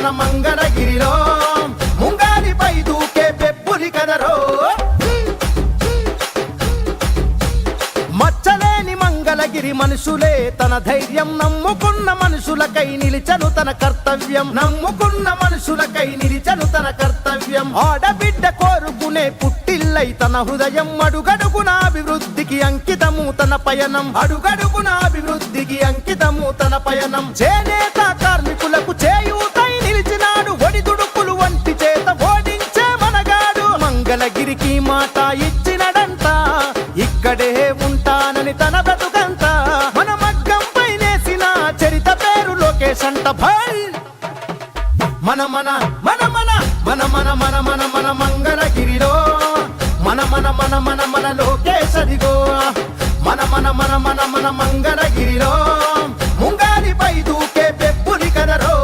మన మంగళగిరిలో ముంగాలిపై దూకే పెబ్బులి కదరో మచ్చలేని మంగళగిరి మనుషులే తన ధైర్యం నమ్ముకున్న మనుషులకై నిలిచను తన కర్తవ్యం నమ్ముకున్న మనుషులకై నిలిచను తన కర్తవ్యం ఆడబిడ్డ కోరుకునే పుట్టిల్లై తన హృదయం అడుగడుగున అభివృద్ధికి అంకితము తన పయనం అడుగడుగున అభివృద్ధికి అంకితము తన పయనం చేనేత కార్మికులకు చేయూతై నిలిచినాడు ఒడిదుడుకులు వంటి చేత ఓడించే మనగాడు మంగళగిరికి మాట ఇచ్చినడంట ఇక్కడే ఉంటానని తన బ్రతుకంత మన మగ్గంపై నేసిన చరిత పేరు లోకేష్ అంట భై మన మన మన మన మన మన మన మన మన మంగళగిరిలో మన మన మన మన మన లోకేష్ అదిగో మన మన మన మన మన మంగళగిరిలో ముంగాలిపై దూకే పెబ్బులి కదరో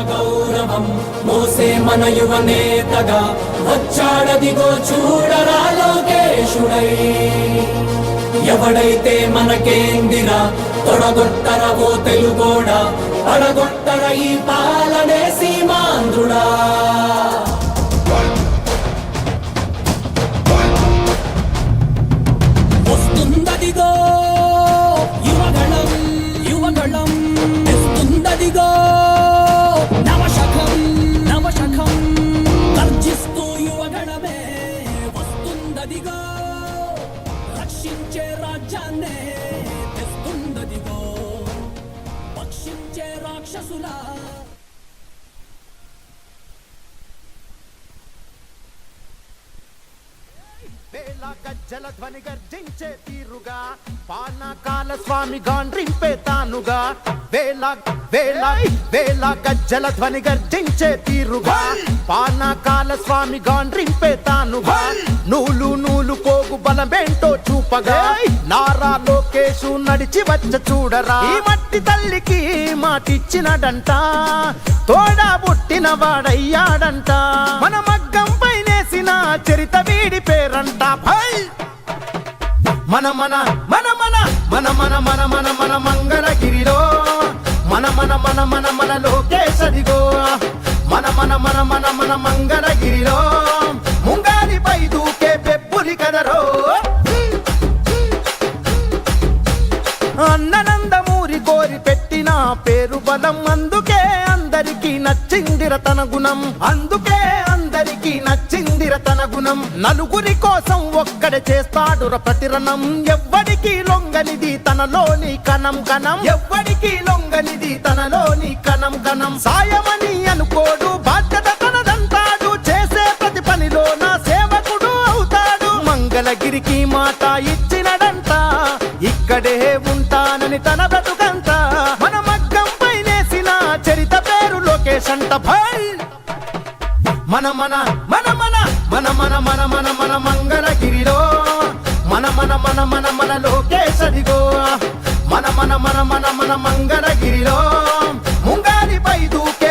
గౌరవం మోసే మన యువ నేతగా వచ్చాడదిగో చూడరా లోకేశుడై ఎవడైతే మనకేందిరా తొడగొట్టర ఓ తెలుగోడా పడగొట్టర ఈ పాలనే సీమాంధ్రుడా వస్తుందదిగో యువగళం యువగళం వస్తుందదిగో రక్షించే రాజ్యాన్నే తెస్తుందదిగో పక్షించే రాక్షసులా వేళ గజ్జల ధ్వని గర్జించే తీరుగా పానకాల స్వామి గాండ్రింపే తానుగా వేళ వేళ వేళ గజ్జల ధ్వని గర్జించే తీరుగా పానకాల స్వామి గాండ్రింపే తానుగా నూలు నూలు పోగు బలమేంటో చూపగా నారా లోకేషు నడిచి వచ్చ చూడరా ఈ మట్టి తల్లికి మాటిచ్చినడంట తోడా పుట్టిన వాడయ్యాడంట మన మగ్గంపై నేసిన చరిత వీడి పేరంట భై మన మన మన మన మన మన మన మన మన మంగళగిరిలో మన మన మన మన మన లోకేష్ అదిగో మన మన మన మన మన మంగళగిరిలో ముంగాలిపై దూకే పెబ్బులి కదరో అన్ననందమూరి కోరి పెట్టిన పేరు బలం అందుకే అందరికీ నచ్చిందిర తన గుణం అందుకే అందరికీ నచ్చిందిర తన గుణం నలుగురి కోసం ఒక్కడే చేస్తాడుర ప్రతిరణం ఎవ్వడికి లొంగనిది తనలోని కణం కణం ఎవ్వడికి లొంగనిది తనలోని కణం కణం సాయమని అనుకోడు బాధ్యత తనదంటాడు చేసే ప్రతి పనిలో నా సేవకుడు అవుతాడు మంగళగిరికి మాట ఇచ్చినడంట ఇక్కడే ఉంటానని తన బ్రతుకంత మన మగ్గంపై నేసిన చరిత పేరు లోకేష్ అంట భై మన మన మన మన మన మన మన మన మన మంగళగిరిలో మన మన మన మన మన లోకేష్ అదిగో మన మన మన మన మన మంగళగిరిలో ముంగాలిపై దూకే